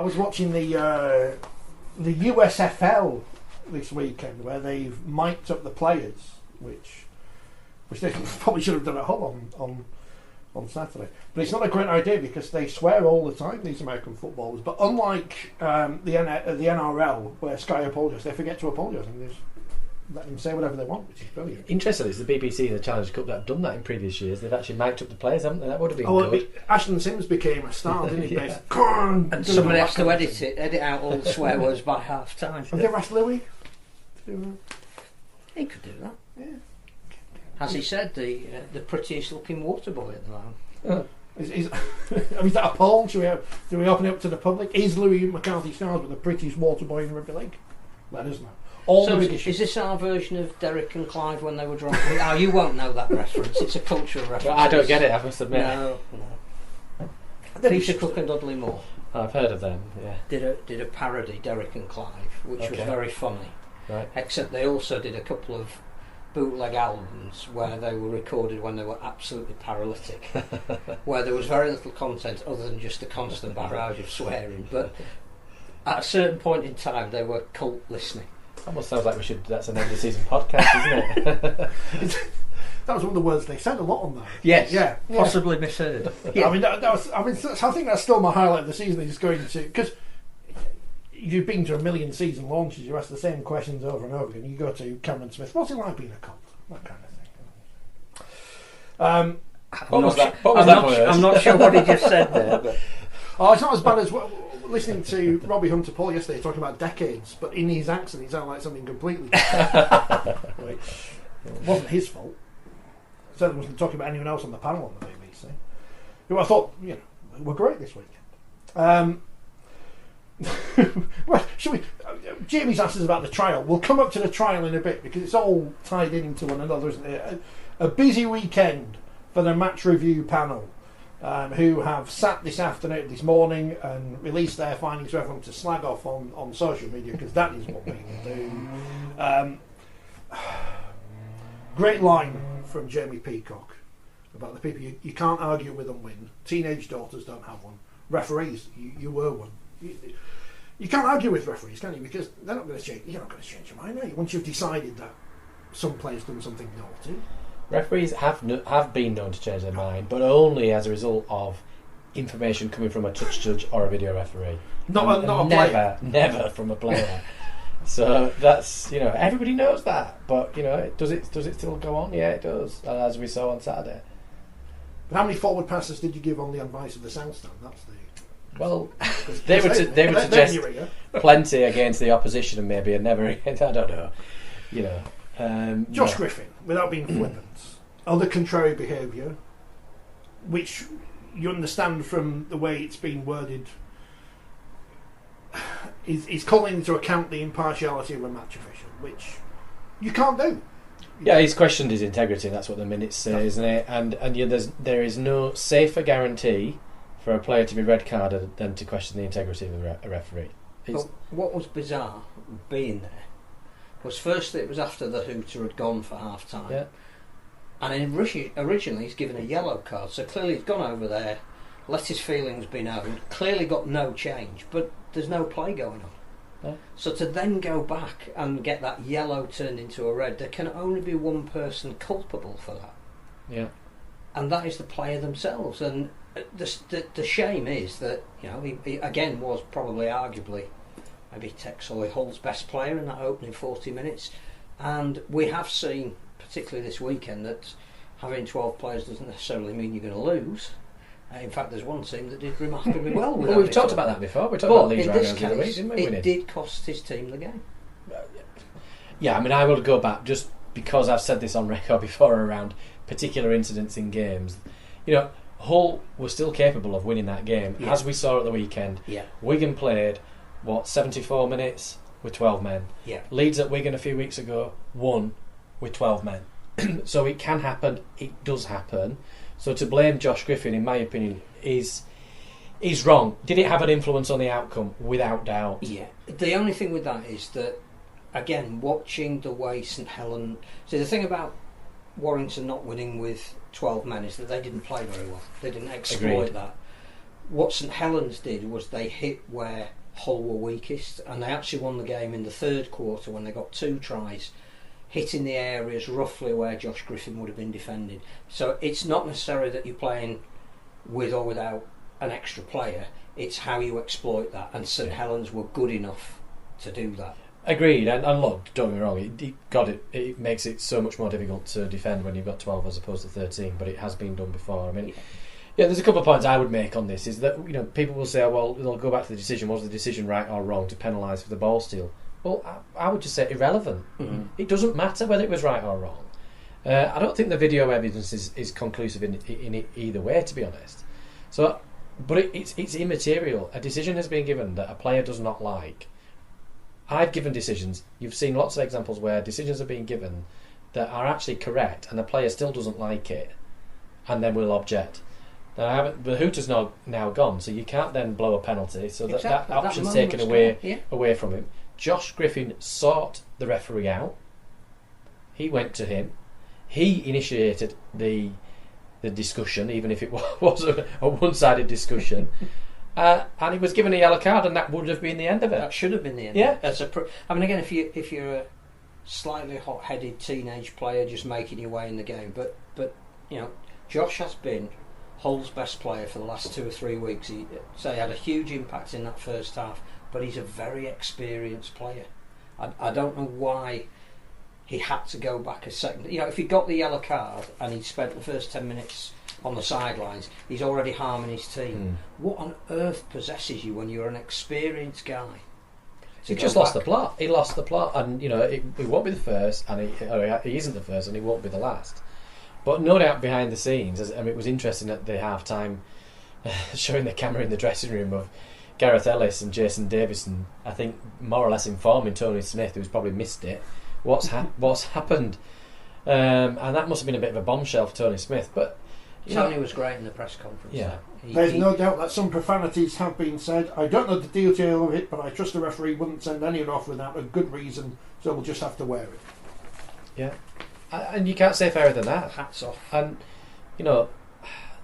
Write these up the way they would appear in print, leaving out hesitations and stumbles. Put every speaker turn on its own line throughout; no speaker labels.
I was watching the USFL this weekend where they've mic'd up the players, which they probably should have done at home on Saturday. But it's not a great idea because they swear all the time, these American footballers. But unlike the NRL, where Sky apologises, they forget to apologise and they just let them say whatever they want, which is brilliant.
Interesting, it's the BBC and the Challenge Cup that have done that in previous years. They've actually mic'd up the players, haven't they? That would have been good.
Ashton Sims became a star, didn't he?
Yeah.
And somebody has to edit out all the swear words by half time.
Have they asked Louis to do that?
He could do that.
Yeah.
As he said, the prettiest looking water boy at the moment.
Is that a poll? Do we open it up to the public? Is Louis McCarthy Stars the prettiest water boy in rugby league? Let us know.
Is this our version of Derek and Clive when they were drunk? Oh, you won't know that reference. It's a cultural reference.
I don't get it, I must admit.
No. Peter Cook and Dudley Moore.
I've heard of them, yeah.
Did a parody, Derek and Clive, which was very funny.
Right.
Except they also did a couple of bootleg albums where they were recorded when they were absolutely paralytic, where there was very little content other than just a constant barrage of swearing. But at a certain point in time, they were cult listening.
Almost sounds like that's an end of season podcast, isn't it?
That was one of the words they said a lot on that.
Yes,
yeah,
possibly misheard.
Yeah. I mean, I think that's still my highlight of the season. Is going to, because you've been to a million season launches, you ask the same questions over and over again. You go to Cameron Smith, what's it like being a cult? That kind of thing.
What was that?
I'm not sure what he just said there. But.
Oh, it's not as bad as listening to Robbie Hunter-Paul yesterday talking about decades, but in his accent, he sounded like something completely different. Which wasn't his fault. Certainly wasn't talking about anyone else on the panel on the BBC. Who I thought, were great this weekend. Well, should we? Jamie's asked us about the trial. We'll come up to the trial in a bit because it's all tied into one another, isn't it? A busy weekend for the match review panel, who have sat this morning and released their findings for everyone to slag off on social media, because that is what people do. Great line from Jamie Peacock about the people you can't argue with and win. Teenage daughters don't have one. Referees, you were one. You can't argue with referees, can you? Because they're not going to change. You're not going to change your mind, are you? Once you've decided that some player's done something naughty. Referees
have been known to change their mind, but only as a result of information coming from a touch judge or a video referee.
Not a player.
Never from a player. So that's everybody knows that, but does it still go on? Yeah, it does, as we saw on Saturday.
But how many forward passes did you give on the advice of the sound stand? That's the
they would suggest plenty against the opposition and maybe never against. I don't know.
Josh Griffin, without being flippant, other contrary behaviour, which you understand from the way it's been worded, is calling into account the impartiality of a match official, which you can't do.
Yeah, he's questioned his integrity, and that's what the minutes say, isn't it? And there is no safer guarantee for a player to be red carded than to question the integrity of a referee.
But what was bizarre being there was firstly it was after the hooter had gone for half time,
yeah.
And originally he's given a yellow card, so clearly he's gone over there, let his feelings be known, clearly got no change, but there's no play going on.
Yeah.
So to then go back and get that yellow turned into a red, there can only be one person culpable for that.
Yeah.
And that is the player themselves. And the shame is that he again was probably arguably maybe Texoy Hull's best player in that opening 40 minutes, and we have seen particularly this weekend that having 12 players doesn't necessarily mean you're going to lose. In fact, there's one team that did remarkably well.
We've talked about that before. We talked about Leeds Rhinos the other week, didn't we?
It did cost his team the game.
Yeah, I mean, I will go back just because I've said this on record before around particular incidents in games. Hull was still capable of winning that game, as we saw at the weekend.
Yeah.
Wigan played 74 minutes with 12 men.
Yeah.
Leeds at Wigan a few weeks ago won with 12 men. So it can happen. It does happen. So to blame Josh Griffin, in my opinion, is wrong. Did it have an influence on the outcome? Without doubt.
Yeah. The only thing with that is that, again, watching the way St Helens... See, the thing about Warrington not winning with 12 men is that they didn't play very well. They didn't exploit that. what St Helens did was they hit where Hull were weakest, and they actually won the game in the third quarter when they got 2 tries, hitting the areas roughly where Josh Griffin would have been defending. So it's not necessarily that you're playing with or without an extra player, it's how you exploit that, and St Helens were good enough to do that.
Agreed, and look, don't get me wrong, it makes it so much more difficult to defend when you've got 12 as opposed to 13, but it has been done before. I mean, yeah, there's a couple of points I would make on this, is that, you know, people will say, oh, well, they'll go back to the decision, was the decision right or wrong to penalise for the ball steal? Well, I would just say irrelevant. Mm-hmm. It doesn't matter whether it was right or wrong. I don't think the video evidence is conclusive in it either way, to be honest. So, but it's immaterial. A decision has been given that a player does not like. I've given decisions. You've seen lots of examples where decisions are being given that are actually correct, and the player still doesn't like it, and then will object. Now, the hoot has now gone, so you can't then blow a penalty. So that option's taken away from him. Josh Griffin sought the referee out. He went to him. He initiated the discussion, even if it was a one-sided discussion. And he was given a yellow card, and that would have been the end of it.
That should have been the end.
Yeah.
I mean, again, if you're a slightly hot-headed teenage player just making your way in the game, but you know, Josh has been Hull's best player for the last 2 or 3 weeks. He had a huge impact in that first half, but he's a very experienced player. I don't know why he had to go back a second. You know, if he got the yellow card and he'd spent the first 10 minutes on the sidelines, he's already harming his team. What on earth possesses you when you're an experienced guy?
He just lost the plot. He lost the plot, and you know he won't be the first, and he isn't the first, and he won't be the last. But no doubt behind the scenes, it was interesting at the half-time, showing the camera in the dressing room of Gareth Ellis and Jason Davison, I think more or less informing Tony Smith, who's probably missed it, what's happened. And that must have been a bit of a bombshell for Tony Smith. But
Tony was great in the press conference.
Yeah.
There's no doubt that some profanities have been said. I don't know the detail of it, but I trust the referee wouldn't send anyone off without a good reason, so we'll just have to wear it.
Yeah. And you can't say fairer than that.
Hats off.
And, you know,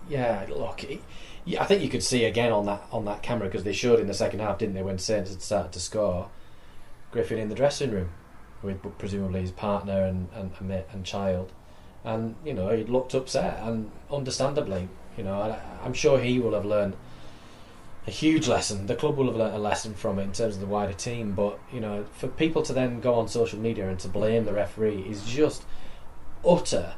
yeah, look, I think you could see again on that camera, because they showed in the second half, didn't they, when Saints had started to score, Griffin in the dressing room with presumably his partner and child. And, you know, he looked upset, and understandably, you know, I'm sure he will have learned a huge lesson. The club will have learned a lesson from it in terms of the wider team. But, you know, for people to then go on social media and to blame the referee is just utter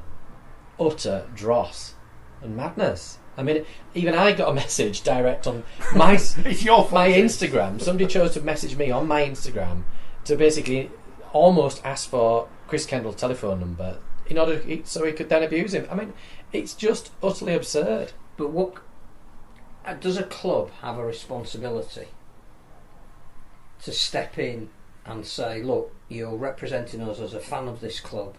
dross and madness. I mean, even I got a message direct on my Instagram. Somebody chose to message me on my Instagram to basically almost ask for Chris Kendall's telephone number in order so he could then abuse him. I mean, it's just utterly absurd.
But what does a club have a responsibility to step in and say, look, you're representing us as a fan of this club,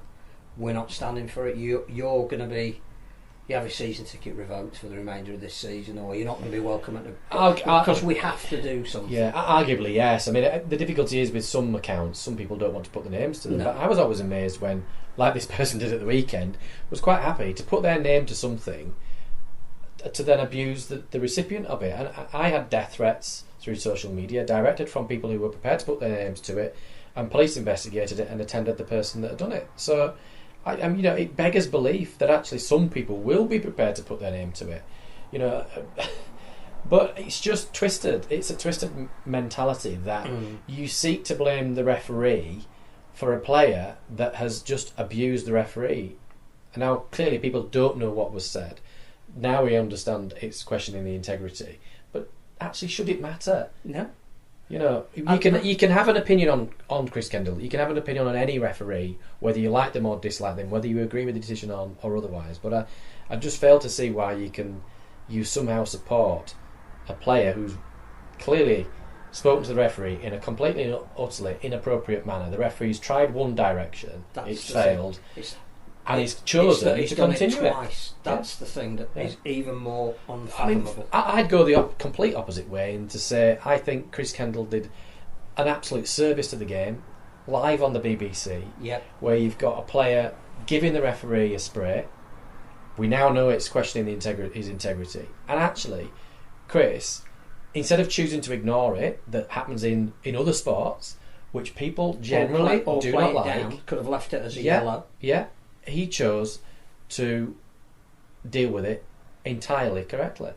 we're not standing for it, you have your season ticket revoked for the remainder of this season, or you're not going to be welcome at the... Because we have to do something.
Yeah, arguably, yes. I mean, the difficulty is with some accounts, some people don't want to put the names to them. No. But I was always amazed when, like this person did at the weekend, was quite happy to put their name to something to then abuse the recipient of it. And I had death threats through social media directed from people who were prepared to put their names to it, and police investigated it and attended the person that had done it. So... you know, it beggars belief that actually some people will be prepared to put their name to it, you know. But it's just twisted. It's a twisted mentality that you seek to blame the referee for a player that has just abused the referee. And now clearly people don't know what was said. Now we understand it's questioning the integrity. But actually, should it matter?
No.
You know, you can have an opinion on Chris Kendall. You can have an opinion on any referee, whether you like them or dislike them, whether you agree with the decision or otherwise. But I just fail to see why you somehow support a player who's clearly spoken to the referee in a completely and utterly inappropriate manner. The referee's tried one direction, it's failed, and he's chosen to continue it
twice. That's the thing that is even more unfathomable.
I mean, I'd go the complete opposite way and to say I think Chris Kendall did an absolute service to the game, live on the BBC, where you've got a player giving the referee a spray. We now know it's questioning his integrity, and actually Chris, instead of choosing to ignore it, that happens in other sports, which people generally
or
do
play
not
it
like.
down. Could have left it as a yellow.
Yeah, he chose to deal with it entirely correctly,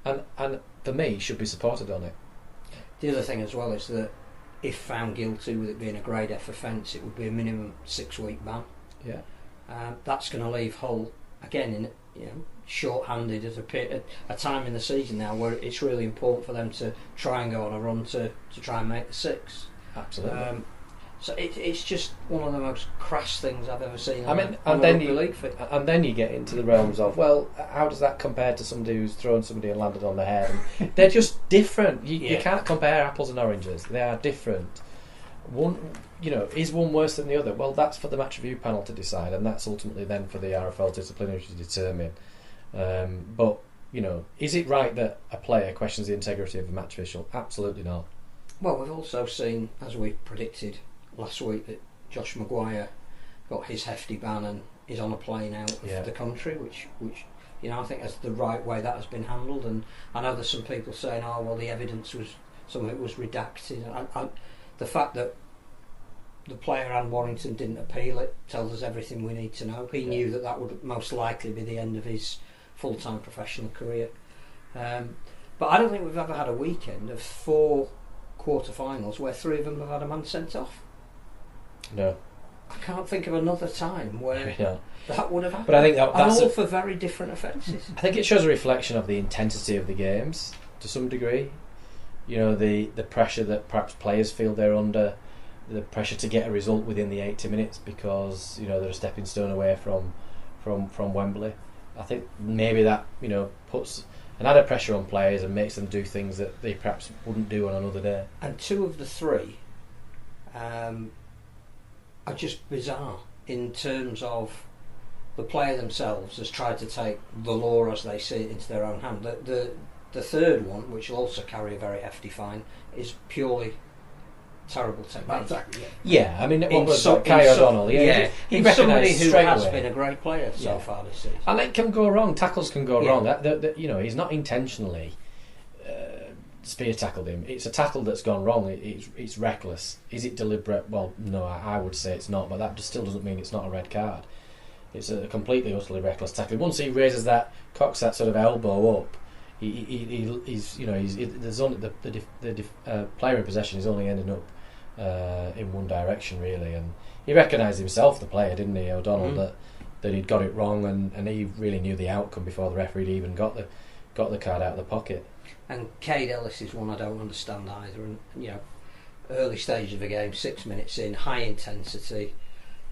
and for me, should be supported on it.
The other thing as well is that if found guilty with it being a grade F offence, it would be a minimum 6-week ban.
Yeah,
that's going to leave Hull again in short-handed at a time in the season now where it's really important for them to try and go on a run to try and make the six.
absolutely.
So it's just one of the most crass things I've ever seen.
And then you get into the realms of, well, how does that compare to somebody who's thrown somebody and landed on their head? And they're just different. You can't compare apples and oranges. They are different. One, is one worse than the other? Well, that's for the match review panel to decide, and that's ultimately then for the RFL disciplinary to determine. But is it right that a player questions the integrity of a match official? Absolutely not.
Well, we've also seen, as we predicted last week, that Josh Maguire got his hefty ban and is on a plane out of the country, which I think that's the right way that has been handled. And I know there's some people saying, oh well, the evidence was, some of it was redacted. And the fact that the player and Warrington didn't appeal it tells us everything we need to know. He knew that would most likely be the end of his full-time professional career. But I don't think we've ever had a weekend of 4 quarter-finals where 3 of them have had a man sent off.
No.
I can't think of another time where that would have happened.
But I think that's
all for very different offences.
I think it shows a reflection of the intensity of the games to some degree. The pressure that perhaps players feel they're under, the pressure to get a result within the 80 minutes because they're a stepping stone away from Wembley. I think maybe that puts an added pressure on players and makes them do things that they perhaps wouldn't do on another day. And
2 of the 3 are just bizarre in terms of the player themselves has tried to take the law as they see it into their own hand. The third one, which will also carry a very hefty fine, is purely terrible technique.
Exactly.
Yeah, I mean, what was Kai O'Donnell? He recognised
somebody who has
away.
Been a great player so far this season.
And it can go wrong. Tackles can go wrong. He's not intentionally spear tackled him. It's a tackle that's gone wrong. It's reckless. Is it deliberate? Well, no, I would say it's not. But that still doesn't mean it's not a red card. It's a completely, utterly reckless tackle. Once he raises cocks that sort of elbow up, there's only the player in possession is only ending up in one direction really, and he recognised himself, the player, didn't he, O'Donnell, that he'd got it wrong, and he really knew the outcome before the referee even got the card out of the pocket. And
Cade Ellis is one I don't understand either. And early stage of the game, 6 minutes in, high intensity,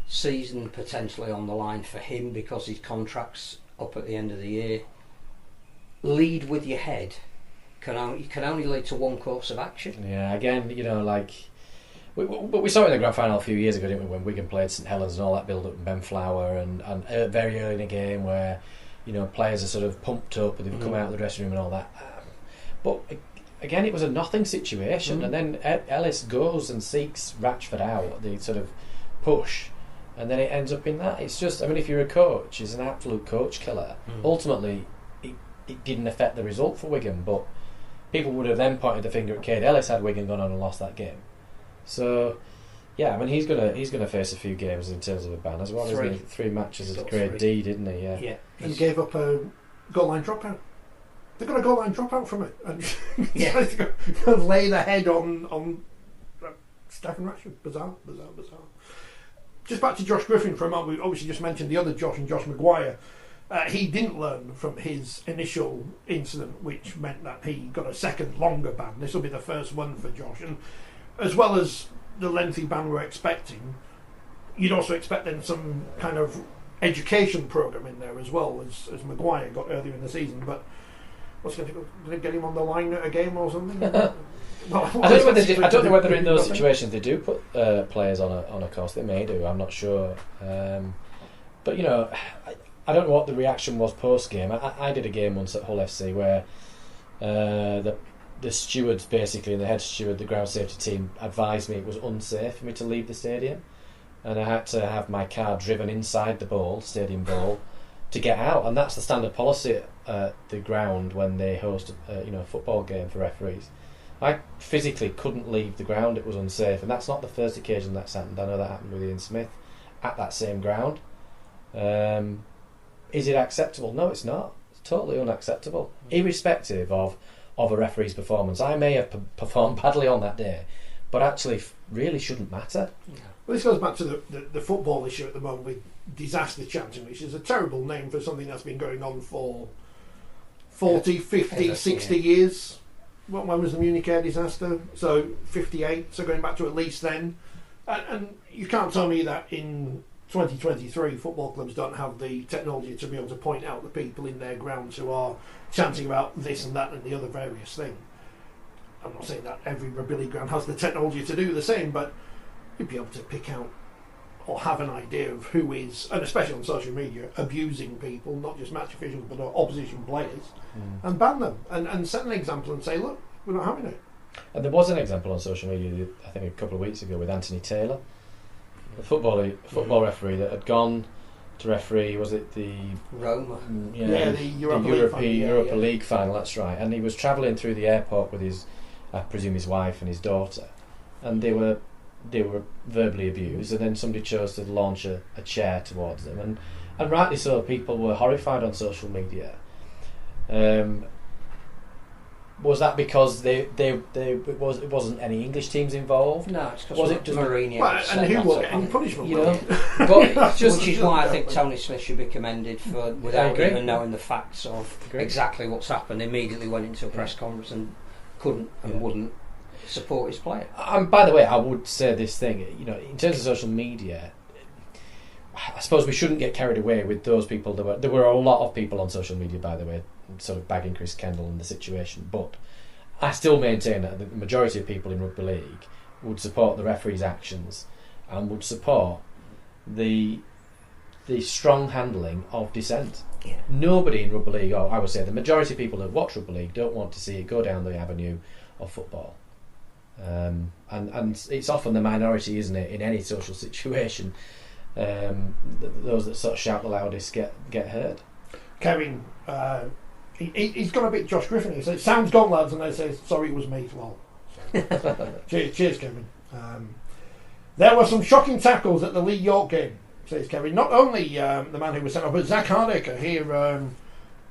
season potentially on the line for him because his contract's up at the end of the year. Lead with your head can only lead to one course of action.
Yeah, again, we saw it in the grand final a few years ago, didn't we, when Wigan played St Helens and all that build up in Ben Flower, and very early in a game where players are sort of pumped up and they've come out of the dressing room and all that. But again, it was a nothing situation, and then Ellis goes and seeks Ratchford out, the sort of push, and then it ends up in that. It's just, I mean, if you're a coach, he's an absolute coach killer. Ultimately, it didn't affect the result for Wigan, but people would have then pointed the finger at Cade Ellis had Wigan gone on and lost that game. So, yeah, I mean, he's gonna face a few games in terms of a ban as well. 3 matches as grade D, didn't he? Yeah.
And gave up a goal line dropout. They got a goal line dropout from it, and to lay their head on Stefan Ratchford. Bizarre. Just back to Josh Griffin for a moment. We obviously just mentioned the other Josh and Josh Maguire. He didn't learn from his initial incident, which meant that he got a second longer ban. This will be the first one for Josh, and as well as the lengthy ban we're expecting, you'd also expect then some kind of education programme in there as well, as Maguire got earlier in the season. But what's going to go? Did they get him on the line at a game or something?
I don't know whether in those situations they do put players on a course. They may do. I'm not sure. But I don't know what the reaction was post game. I did a game once at Hull FC where the stewards, basically, and the head steward, the ground safety team, advised me it was unsafe for me to leave the stadium, and I had to have my car driven inside the bowl, stadium bowl, to get out, and that's the standard policy at the ground when they host a football game for referees. I physically couldn't leave the ground; it was unsafe, and that's not the first occasion that's happened. I know that happened with Ian Smith at that same ground. Is it acceptable? No, it's not. It's totally unacceptable, irrespective of a referee's performance. I may have performed badly on that day, but actually really shouldn't matter.
Yeah. Well, this goes back to the football issue at the moment with disaster chanting, which is a terrible name for something that's been going on for 40, 50, 60 years. When was the Munich air disaster? So 58, so going back to at least then. And you can't tell me that in 2023 football clubs don't have the technology to be able to point out the people in their grounds who are chanting about this and that and the other various thing. I'm not saying that every rugby league ground has the technology to do the same, but you'd be able to pick out or have an idea of who is, and especially on social media, abusing people, not just match officials but opposition players, and ban them and set an example and say, look, we're not having it.
And there was an example on social media, I think a couple of weeks ago, with Anthony Taylor, the football referee that had gone to referee, was it the
Roma?
The Europa
League final, that's right. And he was travelling through the airport with his, I presume his wife and his daughter, and they were verbally abused, and then somebody chose to launch a chair towards them, and rightly so, people were horrified on social media. Was that because it wasn't any English teams involved?
No, it's because
was it just
Mourinho?
Well, and who will get any punishment?
You know,
but which is why I think Tony Smith should be commended for, without even knowing the facts of exactly what's happened, immediately went into a press conference and couldn't and wouldn't support his player.
By the way, I would say this thing, in terms of social media, I suppose we shouldn't get carried away with those people. There were a lot of people on social media, by the way, sort of bagging Chris Kendall and the situation, but I still maintain that the majority of people in rugby league would support the referee's actions and would support the strong handling of dissent.
Yeah.
Nobody in rugby league, or I would say the majority of people that watch rugby league, don't want to see it go down the avenue of football. And it's often the minority, isn't it, in any social situation. Those that sort of shout the loudest get heard.
Kevin, he's got a bit Josh Griffin. He says, "Sounds gone, lads," and they say, "Sorry, it was me." Well, cheers, Kevin. There were some shocking tackles at the Lee York game, says Kevin. Not only the man who was sent off, but Zach Hardaker here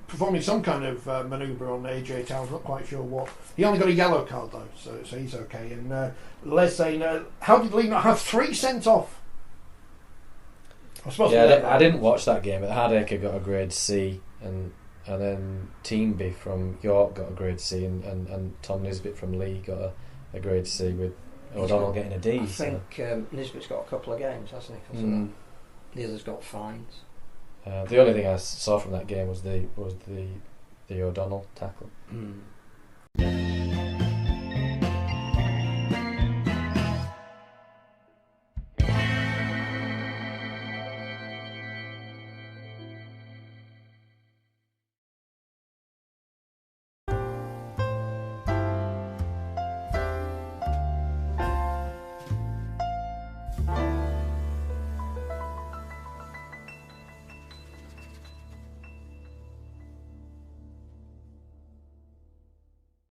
performing some kind of manoeuvre on AJ Towns. Not quite sure what. He only got a yellow card though, so he's okay. And Les saying, "How did Lee not have 3 sent off?"
I didn't watch that game, but Hardaker got a grade C, and then Teamby from York got a grade C, and Tom Nisbet from Lee got a grade C, with O'Donnell getting a D.
I think Nisbet's got a couple of games, hasn't he? The others got fines.
The only thing I saw from that game was the O'Donnell tackle.